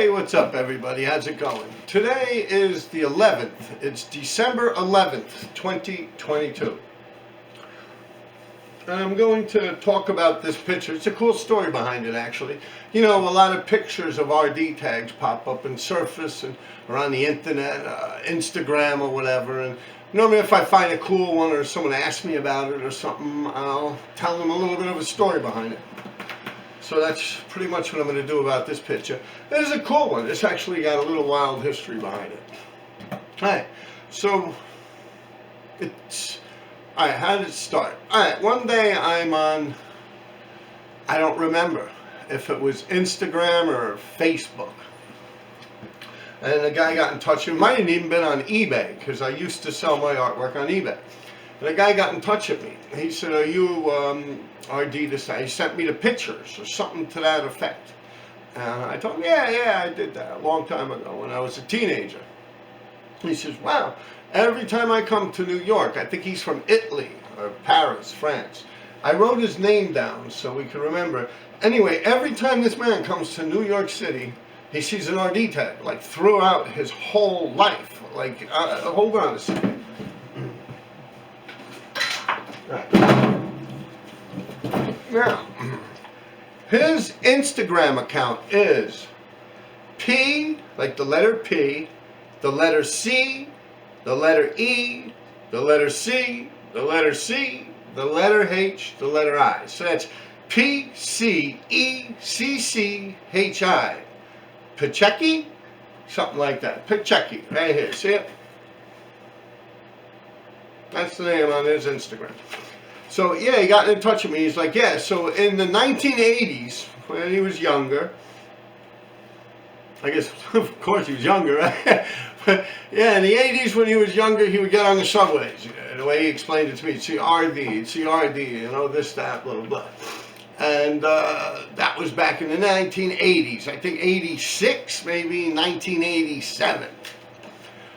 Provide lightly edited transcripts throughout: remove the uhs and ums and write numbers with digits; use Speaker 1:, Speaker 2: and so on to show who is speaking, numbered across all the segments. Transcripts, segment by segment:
Speaker 1: Hey, what's up everybody? How's it going? Today is the 11th. It's December 11th, 2022. And I'm going to talk about this picture. It's a cool story behind it, actually. You know, a lot of pictures of RD tags pop up and surface and or on the internet, Instagram or whatever. And normally if I find a cool one or someone asks me about it or something, I'll tell them a little bit of a story behind it. So that's pretty much what I'm going to do about this picture. This is a cool one. This actually got a little wild history behind it. Alright, so alright, how did it start? Alright, one day I'm on, I don't remember if it was Instagram or Facebook. And a guy got in touch with me. It might have even been on eBay, because I used to sell my artwork on eBay. And a guy got in touch with me. He said, are you RD this time? He sent me the pictures or something to that effect. I told him, yeah, I did that a long time ago when I was a teenager. He says, wow, every time I come to New York, I think he's from Italy or Paris, France. I wrote his name down so we can remember. Anyway, every time this man comes to New York City, he sees an RD tag, like throughout his whole life. Like, hold on a second. Now, his Instagram account is P, like the letter P, the letter C, the letter E, the letter C, the letter C, the letter H, the letter I. So that's P-C-E-C-C-H-I. Pachecki? Something like that. Pachecki, right here. See it? That's the name on his Instagram. So yeah, he got in touch with me. He's like, yeah, so in the 1980s, when he was younger, I guess, of course he was younger, right? But yeah, in the 80s when he was younger, he would get on the subways. The way he explained it to me, see RD, you know, this, that, blah, blah, blah. And that was back in the 1980s. I think 86, maybe 1987.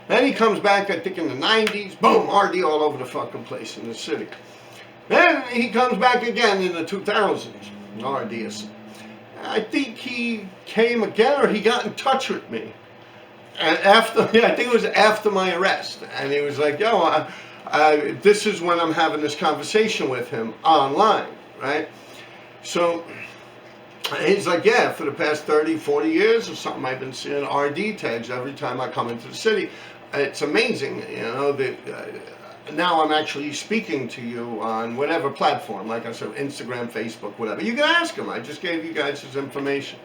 Speaker 1: Then he comes back, I think in the 90s, boom, RD all over the fucking place in the city. Then he comes back again in the 2000s, RDs. I think he came again, or he got in touch with me. And after, yeah, I think it was after my arrest. And he was like, yo, this is when I'm having this conversation with him online, right? So he's like, yeah, for the past 30, 40 years or something, I've been seeing RD tags every time I come into the city. It's amazing, you know, that now I'm actually speaking to you on whatever platform, like I said, Instagram, Facebook, whatever. You can ask him. I just gave you guys his information.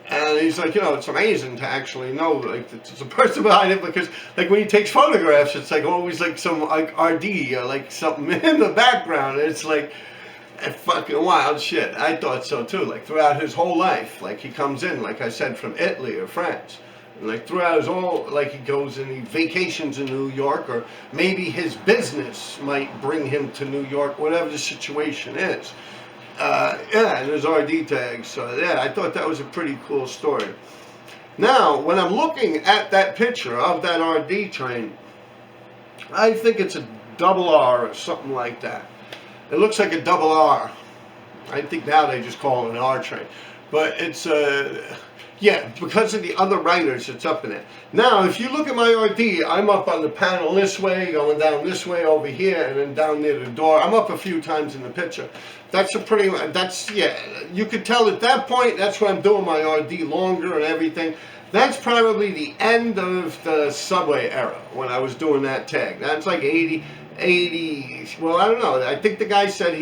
Speaker 1: And he's like, you know, it's amazing to actually know, like, there's a person behind it, because, like, when he takes photographs, it's like always like some, like, RD or like something in the background. It's like fucking wild shit. I thought so too, like throughout his whole life. Like he comes in, like I said, from Italy or France. Like throughout his whole, like he goes and he vacations in New York, or maybe his business might bring him to New York, whatever the situation is. Yeah, and there's RD tags. So yeah, I thought that was a pretty cool story. Now, when I'm looking at that picture of that RD train, I think it's a double R or something like that. It looks like a double R. I think now they just call it an R train. But it's yeah, because of the other writers, it's up in it. Now, if you look at my RD, I'm up on the panel this way, going down this way over here, and then down near the door. I'm up a few times in the picture. That's a pretty, yeah, you could tell at that point, that's when I'm doing my RD longer and everything. That's probably the end of the subway era, when I was doing that tag. That's like 80, well, I don't know. I think the guy said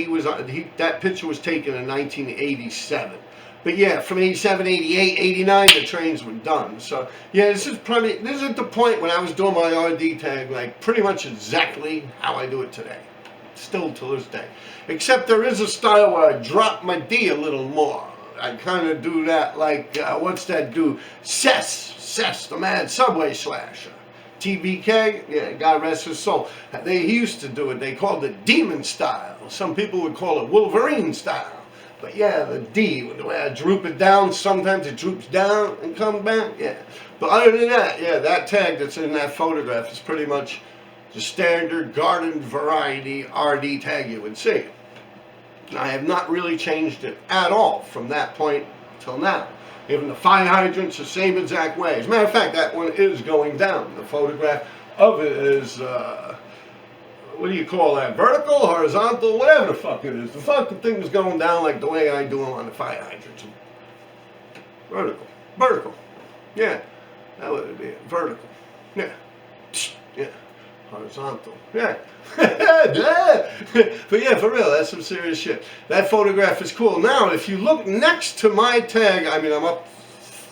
Speaker 1: that picture was taken in 1987. But yeah, from 87, 88, 89, the trains were done. So yeah, this is at the point when I was doing my RD tag, like pretty much exactly how I do it today. Still to this day. Except there is a style where I drop my D a little more. I kind of do that like, what's that dude? Cess, the mad subway slasher. TBK, yeah, God rest his soul. He used to do it. They called it demon style. Some people would call it Wolverine style. But yeah, the D, the way I droop it down, sometimes it droops down and comes back, yeah. But other than that, yeah, that tag that's in that photograph is pretty much the standard garden variety RD tag you would see. I have not really changed it at all from that point till now. Even the fire hydrants, the same exact way. As a matter of fact, that one is going down. The photograph of it is, what do you call that? Vertical, horizontal, whatever the fuck it is. The fucking thing is going down like the way I do them on the fire hydrants. Vertical. Yeah, that would be it. Vertical. Yeah. Yeah. Horizontal. Yeah. But yeah, for real, that's some serious shit. That photograph is cool. Now, if you look next to my tag, I mean, I'm up,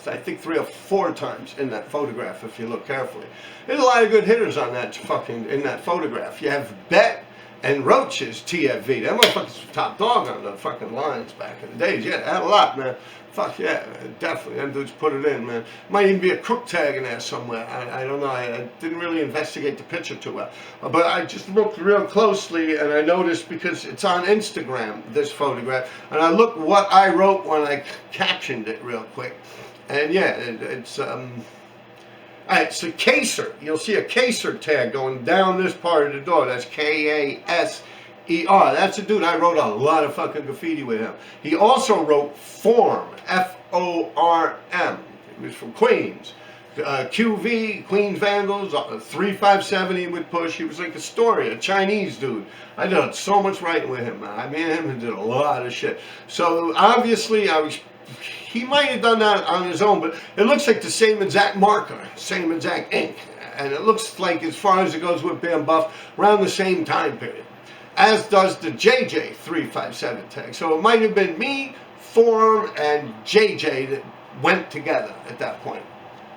Speaker 1: I think 3 or 4 times in that photograph, if you look carefully. There's a lot of good hitters on that in that photograph. You have Bet and Roach's TFV. That motherfucker's top dog on the fucking lines back in the days. Yeah, they had a lot, man. Fuck yeah, definitely. Them dudes put it in, man. Might even be a crook tag in there somewhere. I don't know. I didn't really investigate the picture too well. But I just looked real closely and I noticed, because it's on Instagram, this photograph, and I looked what I wrote when I captioned it real quick. And yeah, it's a Kaser. You'll see a Kaser tag going down this part of the door. That's K-A-S-E-R. That's a dude. I wrote a lot of fucking graffiti with him. He also wrote Form, F-O-R-M. He was from Queens. QV, Queens Vandals, 357 he would push. He was like a story, a Chinese dude. I did so much writing with him, man. Me and him did a lot of shit. So obviously he might have done that on his own, but it looks like the same exact marker, same exact ink. And it looks like, as far as it goes with Bam Buff, around the same time period. As does the JJ357 tag. So it might have been me, Form, and JJ that went together at that point.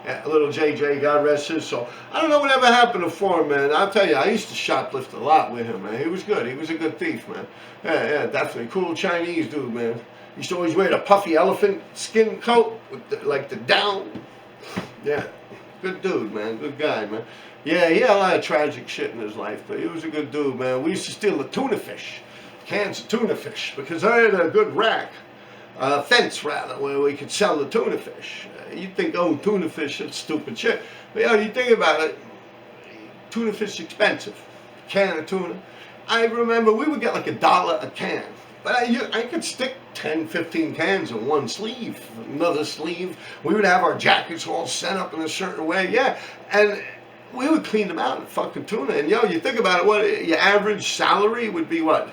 Speaker 1: Yeah, little JJ, God rest his soul. I don't know whatever happened to Form, man. I'll tell you, I used to shoplift a lot with him, man. He was good. He was a good thief, man. Yeah, definitely. Cool Chinese dude, man. He used to always wear the puffy elephant skin coat with like the down. Yeah, good dude, man. Good guy, man. Yeah, he had a lot of tragic shit in his life, but he was a good dude, man. We used to steal the tuna fish, cans of tuna fish, because I had a good rack, fence rather, where we could sell the tuna fish. You'd think, oh, tuna fish, that's stupid shit. But you know, you think about it, tuna fish is expensive. A can of tuna. I remember we would get like $1 a can. But I could stick 10, 15 cans in one sleeve, another sleeve. We would have our jackets all set up in a certain way, yeah. And we would clean them out in fucking tuna. And yo, you think about it, what your average salary would be, what?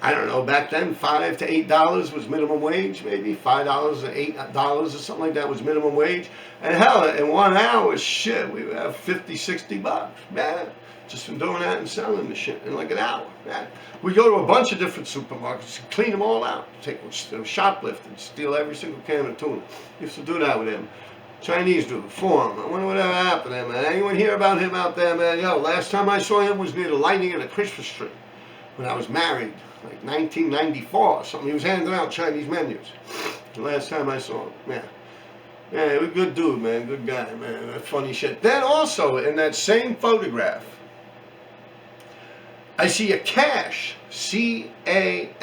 Speaker 1: I don't know, back then $5 to $8 was minimum wage, maybe $5 to $8 or something like that was minimum wage. And hell, in 1 hour, shit, we would have 50, 60 bucks, man. Just from doing that and selling the shit in like an hour, man. We go to a bunch of different supermarkets, clean them all out, take shoplift and steal every single can of tuna. Used to do that with him. Chinese dude, Form. I wonder whatever happened to him, man. Anyone hear about him out there, man? Yo, last time I saw him was near the lighting of the Christmas tree when I was married, like 1994 or something. He was handing out Chinese menus. The last time I saw him, yeah. Yeah, he was a good dude, man. Good guy, man. That's funny shit. Then also, in that same photograph, I see a Cash, C-A-S-H.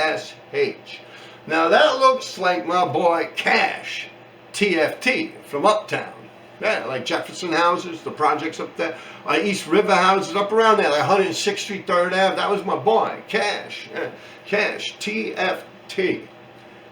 Speaker 1: Now that looks like my boy Cash, TFT, from Uptown. Yeah, like Jefferson houses, the projects up there, East River houses, up around there, like 106th Street, 3rd Ave. That was my boy, Cash. Yeah. Cash, TFT.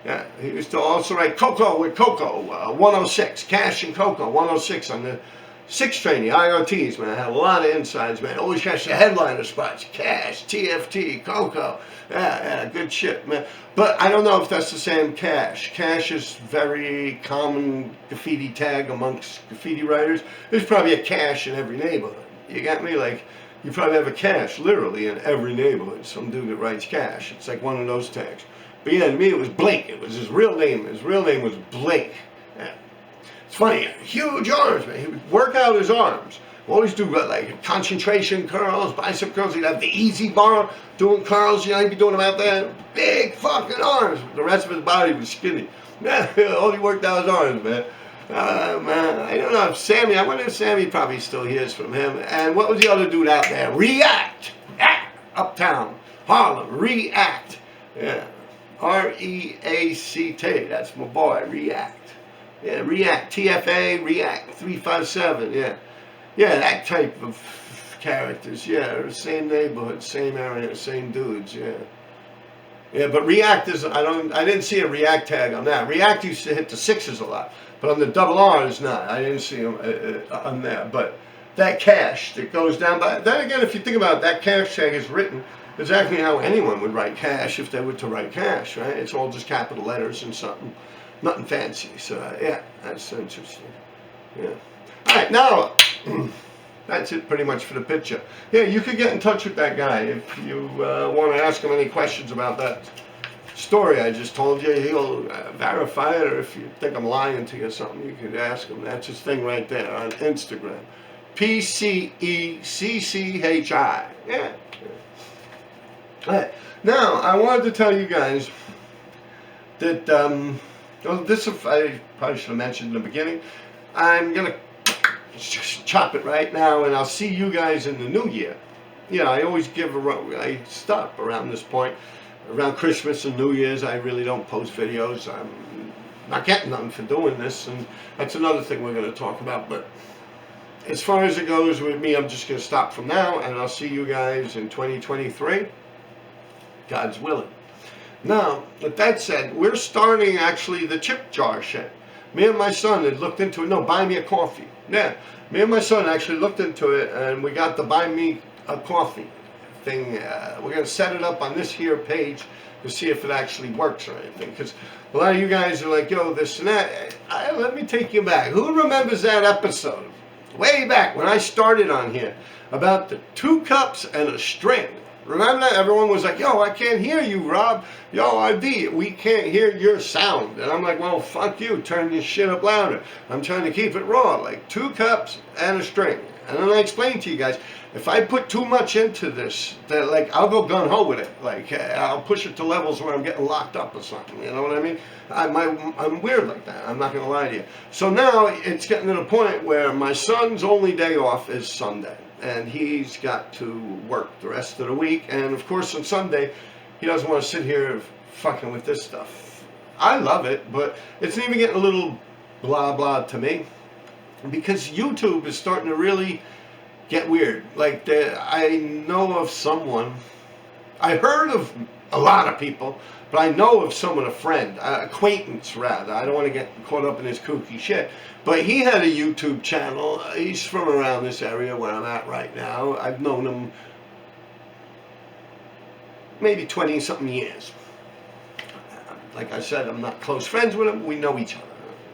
Speaker 1: Yeah, he used to also write Coco with Coco, 106, Cash and Coco, 106 on the 6 train, the IRTs, man. I had a lot of insides, man. Always catch the headliner spots. Cash, TFT, Coco. Yeah, good shit, man. But I don't know if that's the same Cash. Cash is very common graffiti tag amongst graffiti writers. There's probably a Cash in every neighborhood. You got me? Like, you probably have a Cash, literally, in every neighborhood. Some dude that writes Cash. It's like one of those tags. But yeah, to me, it was Blake. It was his real name. His real name was Blake. Yeah. It's funny, huge arms, man. He would work out his arms. Always do like concentration curls, bicep curls. He'd have the easy bar doing curls. You know, he'd be doing them out there. Big fucking arms. The rest of his body was skinny. Man, all he worked out his arms, man. Man, I don't know if Sammy, I wonder if Sammy probably still hears from him. And what was the other dude out there? React. Uptown. Harlem. React. Yeah. R-E-A-C-T. That's my boy. React. Yeah, React, TFA, React, 357, yeah. Yeah, that type of characters, yeah. Same neighborhood, same area, same dudes, yeah. Yeah, but React is, I didn't see a React tag on that. React used to hit the 6s a lot, but on the double R's, not. I didn't see them on there. But that cache that goes down, by then again, if you think about it, that cache tag is written exactly how anyone would write cache if they were to write cache, right? It's all just capital letters and something, nothing fancy. So yeah, that's interesting. Yeah. All right, now. That's it pretty much for the picture. Yeah, you could get in touch with that guy if you want to ask him any questions about that story I just told you. He'll verify it, or if you think I'm lying to you or something, you could ask him. That's his thing right there on Instagram. PCECCHI. Yeah. All right. Now, I wanted to tell you guys that, well, this I probably should have mentioned in the beginning. I'm going to just chop it right now, and I'll see you guys in the new year. Yeah, I always I stop around this point. Around Christmas and New Year's, I really don't post videos. I'm not getting nothing for doing this, and that's another thing we're going to talk about. But as far as it goes with me, I'm just going to stop from now, and I'll see you guys in 2023. God's willing. Now, with that said, we're starting actually the chip jar shit. Me and my son had looked into it. No, buy me a coffee. Yeah, me and my son actually looked into it, and we got the buy me a coffee thing. We're going to set it up on this here page to see if it actually works or anything. Because a lot of you guys are like, yo, this and that. Let me take you back. Who remembers that episode? Way back when I started on here about the 2 cups and a string. Remember that? Everyone was like, yo, I can't hear you, Rob. Yo, ID, we can't hear your sound. And I'm like, well, fuck you. Turn this shit up louder. I'm trying to keep it raw. Like 2 cups and a string. And then I explained to you guys, if I put too much into this, that like I'll go gung-ho with it. Like I'll push it to levels where I'm getting locked up or something. You know what I mean? I'm weird like that. I'm not going to lie to you. So now it's getting to the point where my son's only day off is Sunday. And he's got to work the rest of the week. And of course on Sunday, he doesn't want to sit here fucking with this stuff. I love it, but it's even getting a little blah blah to me. Because YouTube is starting to really get weird. Like I know of someone, I heard of a lot of people, but I know of someone, a friend, acquaintance rather. I don't want to get caught up in his kooky shit. But he had a YouTube channel. He's from around this area where I'm at right now. I've known him maybe 20-something years. Like I said, I'm not close friends with him. We know each other.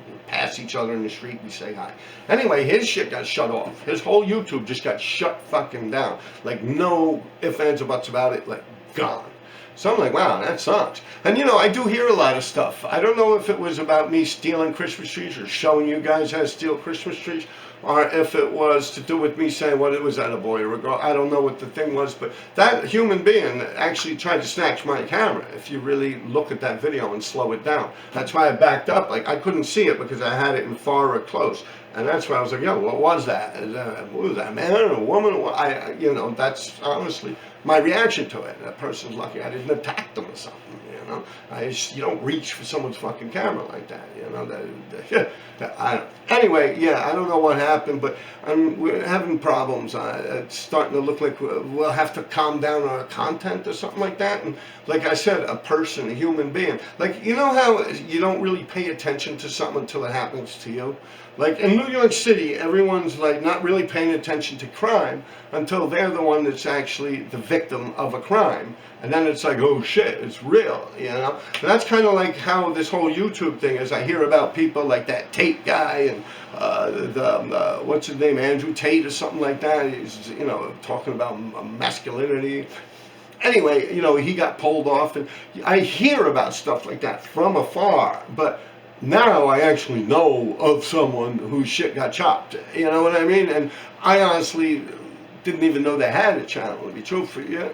Speaker 1: We pass each other in the street, we say hi. Anyway, his shit got shut off. His whole YouTube just got shut fucking down. Like no ifs, ands, or buts about it. Like gone. So I'm like, wow, that sucks. And you know, I do hear a lot of stuff. I don't know if it was about me stealing Christmas trees or showing you guys how to steal Christmas trees, or if it was to do with me saying, well, it was that a boy or a girl. I don't know what the thing was, but that human being actually tried to snatch my camera, if you really look at that video and slow it down. That's why I backed up. Like, I couldn't see it because I had it in far or close. And that's why I was like, yo, what was that? What was that, a man or a woman? You know, that's honestly my reaction to it. That person's lucky I didn't attack them or something, you know. You don't reach for someone's fucking camera like that, you know. Anyway, yeah, I don't know what happened, but we're having problems. It's starting to look like we'll have to calm down our content or something like that. And like I said, a person, a human being. Like, you know how you don't really pay attention to something until it happens to you? Like in New York City, everyone's like not really paying attention to crime until they're the one that's actually the victim of a crime. And then it's like, oh shit, it's real, you know? And that's kind of like how this whole YouTube thing is. I hear about people like that Tate guy and what's his name, Andrew Tate or something like that. He's, you know, talking about masculinity. Anyway, you know, he got pulled off. And I hear about stuff like that from afar, but now I actually know of someone whose shit got chopped. You know what I mean? And I honestly didn't even know they had a channel, to be truthful. Yeah.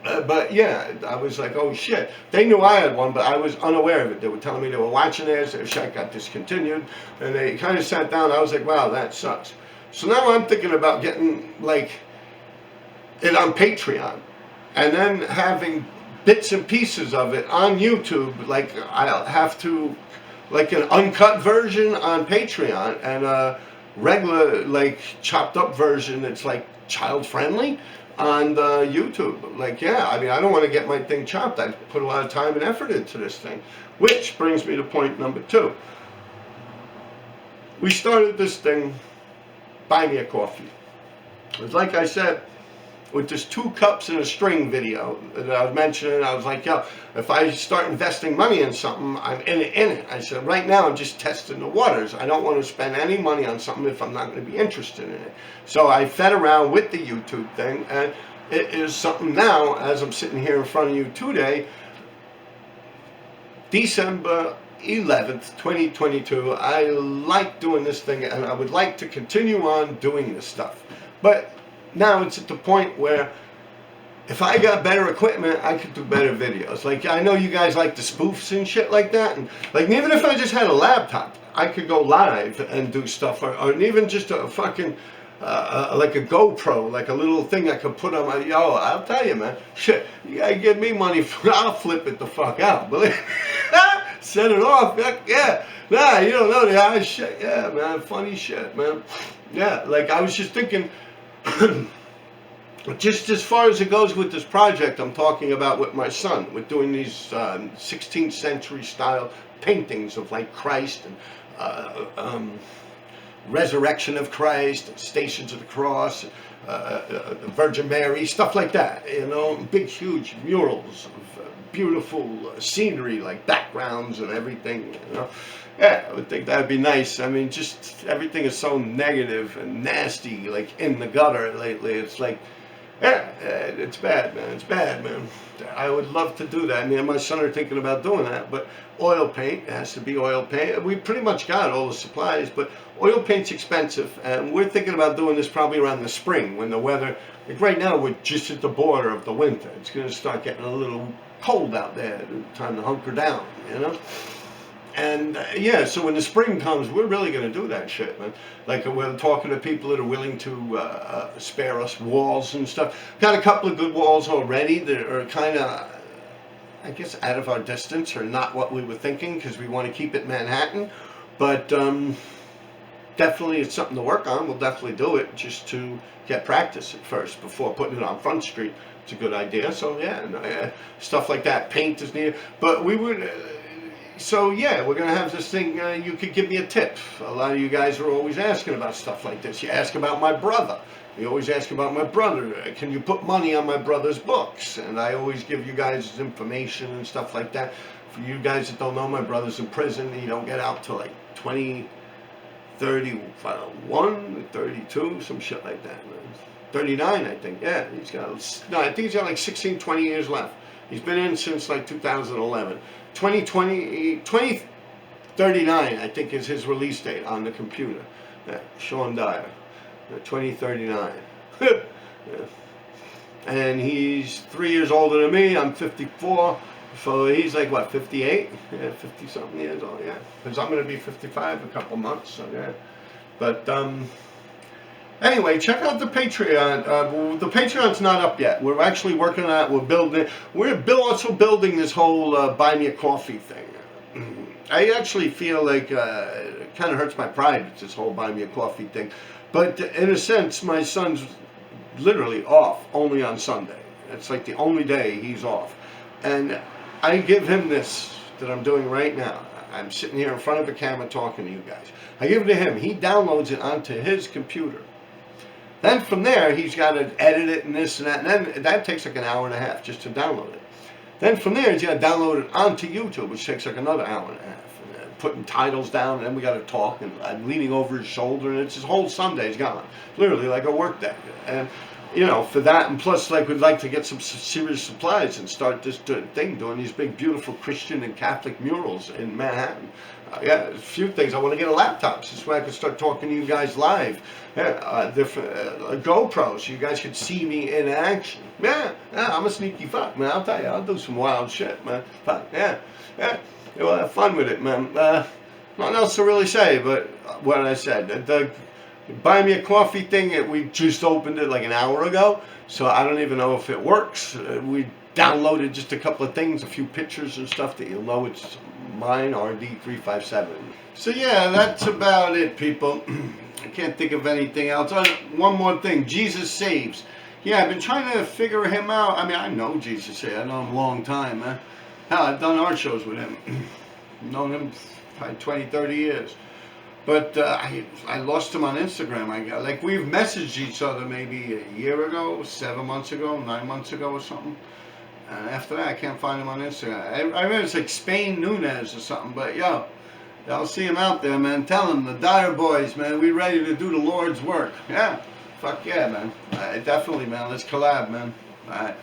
Speaker 1: But yeah, I was like, oh shit. They knew I had one, but I was unaware of it. They were telling me they were watching theirs, their shit got discontinued. And they kind of sat down. I was like, wow, that sucks. So now I'm thinking about getting like it on Patreon. And then having bits and pieces of it on YouTube. Like I'll have to, like an uncut version on Patreon and a regular, like chopped up version that's like child friendly on the YouTube. Like, yeah, I mean, I don't want to get my thing chopped. I put a lot of time and effort into this thing. Which brings me to point number 2. We started this thing, Buy Me a Coffee. It was like I said, with this 2 cups and a string video that I was mentioning, I was like, yo, if I start investing money in something, I'm in it. I said, right now I'm just testing the waters. I don't want to spend any money on something if I'm not going to be interested in it. So I fed around with the YouTube thing, and it is something now, as I'm sitting here in front of you today, December 11th, 2022. I like doing this thing, and I would like to continue on doing this stuff. But now it's at the point where if I got better equipment, I could do better videos. Like, I know you guys like the spoofs and shit like that, and like, even if I just had a laptop, I could go live and do stuff, or even just a fucking like a GoPro, like a little thing I could put on my, yo, I'll tell you, man, shit, you gotta give me money, I'll flip it the fuck out, believe me. Set it off, yeah, nah, you don't know the high shit, yeah, man, funny shit, man, yeah, like, I was just thinking, just as far as it goes with this project I'm talking about with my son, with doing these 16th century style paintings of like Christ and resurrection of Christ, Stations of the Cross, Virgin Mary, stuff like that, you know, big huge murals of beautiful scenery, like backgrounds and everything, you know. Yeah, I would think that'd be nice. I mean, just everything is so negative and nasty, like in the gutter lately. It's like, yeah, it's bad, man. It's bad, man. I would love to do that. I mean, my son are thinking about doing that, but oil paint, it has to be oil paint. We pretty much got all the supplies, but oil paint's expensive, and we're thinking about doing this probably around the spring when the weather, like right now, we're just at the border of the winter. It's going to start getting a little cold out there. Time to hunker down, you know? And yeah, so when the spring comes, we're really going to do that shit, man. Like, we're talking to people that are willing to spare us walls and stuff. Got a couple of good walls already that are kind of, I guess, out of our distance, or not what we were thinking, because we want to keep it Manhattan. But definitely it's something to work on. We'll definitely do it just to get practice at first before putting it on Front Street. It's a good idea. So yeah, stuff like that. Paint is needed. But we would... So yeah, we're going to have this thing, you could give me a tip. A lot of you guys are always asking about stuff like this. You ask about my brother. You always ask about my brother. Can you put money on my brother's books? And I always give you guys information and stuff like that. For you guys that don't know, my brother's in prison. He don't get out till like 31, 32, some shit like that. 39, I think. Yeah, he's got, no, I think he's got like 16, 20 years left. He's been in since like 2011. 2039, I think, is his release date on the computer. Yeah, Sean Dyer, 2039. Yeah. And he's 3 years older than me. I'm 54. So he's like, what, 58? Yeah, 50-something years old, yeah. Because I'm going to be 55 in a couple months, so yeah. But, anyway, check out the Patreon. The Patreon's not up yet. We're actually working on it. We're building it. We're also building this whole Buy Me a Coffee thing. I actually feel like it kind of hurts my pride, this whole Buy Me a Coffee thing. But in a sense, my son's literally off only on Sunday. It's like the only day he's off. And I give him this that I'm doing right now. I'm sitting here in front of a camera talking to you guys. I give it to him. He downloads it onto his computer. Then from there, he's got to edit it and this and that. And then that takes like an hour and a half just to download it. Then from there, he's got to download it onto YouTube, which takes like another hour and a half. And putting titles down, and then we got to talk. And I'm leaning over his shoulder, and it's his whole Sunday's gone. Literally like a work day. And, you know, for that, and plus, like, we'd like to get some serious supplies and start this thing, doing these big, beautiful Christian and Catholic murals in Manhattan. Yeah, a few things. I want to get a laptop so this way I can start talking to you guys live. Yeah, different GoPros so you guys could see me in action. Yeah, I'm a sneaky fuck, man. I'll tell you, I'll do some wild shit, man. Fuck, yeah. We'll have fun with it, man. Nothing else to really say, but what I said. The Buy Me a Coffee thing, we just opened it like an hour ago, so I don't even know if it works. We downloaded just a couple of things, a few pictures and stuff that you'll know it's mine, RD357. So yeah, that's about it, people. I can't think of anything else. One more thing, Jesus Saves. Yeah, I've been trying to figure him out. I mean, I know Jesus here. I know him a long time, man. Hell, I've done art shows with him. Known him probably 20, 30 years. But I lost him on Instagram. Like, we've messaged each other maybe a year ago, 7 months ago, 9 months ago or something. And after that, I can't find him on Instagram. I remember it's like Spain Nunez or something. But, yo, I'll see him out there, man. Tell him, the Dire Boys, man, we ready to do the Lord's work. Yeah. Fuck yeah, man. Definitely, man. Let's collab, man. All right.